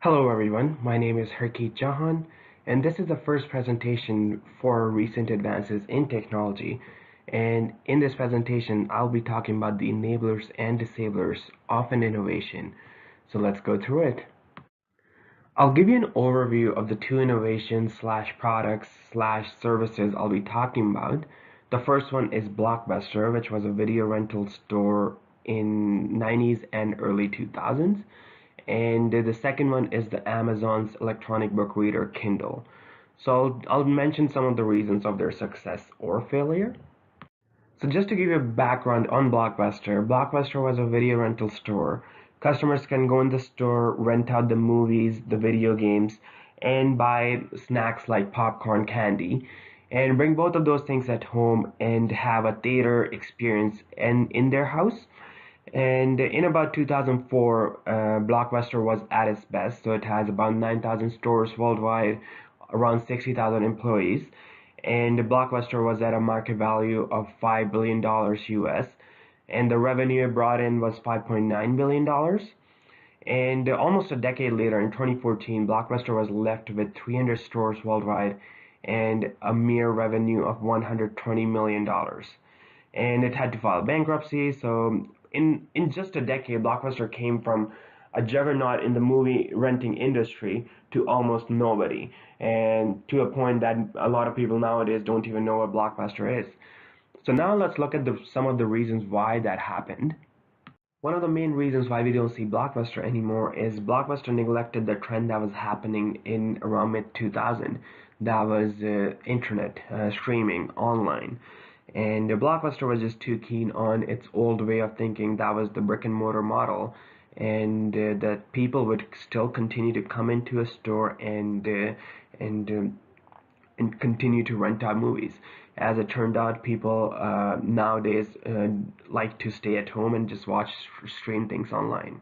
Hello everyone, my name is Harkeet Jahan, and this is the first presentation for recent advances in technology. And in this presentation, I'll be talking about the enablers and disablers of an innovation. So let's go through it. I'll give you an overview of the two innovations slash products slash services I'll be talking about. The first one is Blockbuster, which was a video rental store in 90s and early 2000s. And the second one is the Amazon's electronic book reader Kindle. So I'll mention some of the reasons of their success or failure. So just to give you a background on Blockbuster, Blockbuster was a video rental store. Customers can go in the store, rent out the movies, the video games, and buy snacks like popcorn, candy, and bring both of those things at home and have a theater experience in their house. And in about 2004, Blockbuster was at its best. So it has about 9,000 stores worldwide, around 60,000 employees. And Blockbuster was at a market value of $5 billion US. And the revenue it brought in was $5.9 billion. And almost a decade later, in 2014, Blockbuster was left with 300 stores worldwide and a mere revenue of $120 million. And it had to file bankruptcy. So in just a decade, Blockbuster came from a juggernaut in the movie renting industry to almost nobody, and to a point that a lot of people nowadays don't even know what Blockbuster is. So now let's look at some of the reasons why that happened. One of the main reasons why we don't see Blockbuster anymore is Blockbuster neglected the trend that was happening in around mid 2000. That was internet streaming online. And Blockbuster was just too keen on its old way of thinking. That was the brick and mortar model, and that people would still continue to come into a store and and continue to rent out movies. As it turned out, people nowadays like to stay at home and just watch stream things online.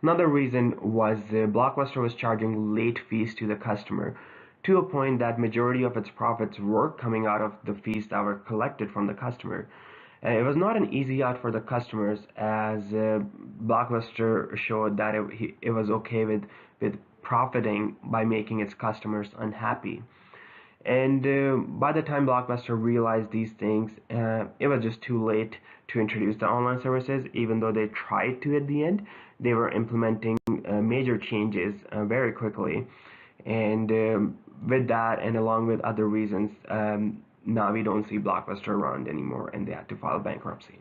Another reason was Blockbuster was charging late fees to the customer, to a point that majority of its profits were coming out of the fees that were collected from the customer. It was not an easy out for the customers, as Blockbuster showed that it was okay with profiting by making its customers unhappy. And by the time Blockbuster realized these things, it was just too late to introduce the online services. Even though they tried to at the end, they were implementing major changes very quickly. And with that, and along with other reasons, now we don't see Blockbuster around anymore, and they had to file bankruptcy.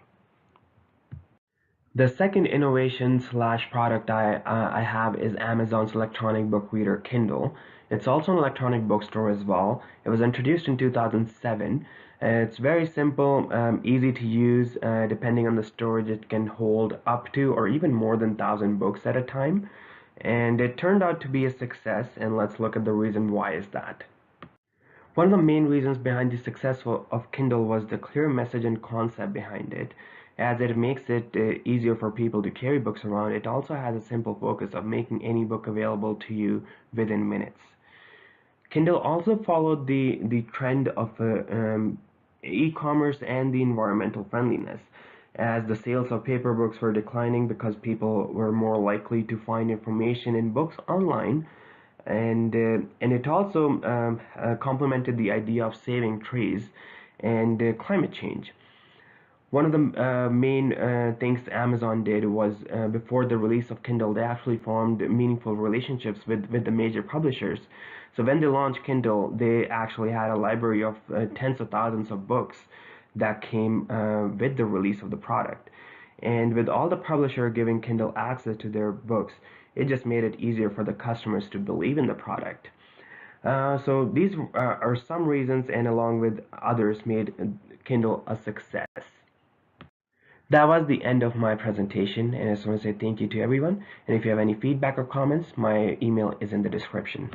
The second innovation slash product I have is Amazon's electronic book reader Kindle. It's also an electronic bookstore as well. It was introduced in 2007. It's very simple, easy to use. Depending on the storage, it can hold up to or even more than 1,000 books at a time. And it turned out to be a success, and let's look at the reason why is that. One of the main reasons behind the success of Kindle was the clear message and concept behind it. As it makes it easier for people to carry books around, it also has a simple focus of making any book available to you within minutes. Kindle also followed the trend of e-commerce and the environmental friendliness, as the sales of paper books were declining because people were more likely to find information in books online, and it also complemented the idea of saving trees and climate change. One of the main things Amazon did was before the release of Kindle, they actually formed meaningful relationships with the major publishers. So when they launched Kindle, they actually had a library of tens of thousands of books that came with the release of the product. And with all the publisher giving Kindle access to their books, it just made it easier for the customers to believe in the product. So these are some reasons, and along with others, made Kindle a success. That was the end of my presentation, and I just want to say thank you to everyone. And if you have any feedback or comments, my email is in the description.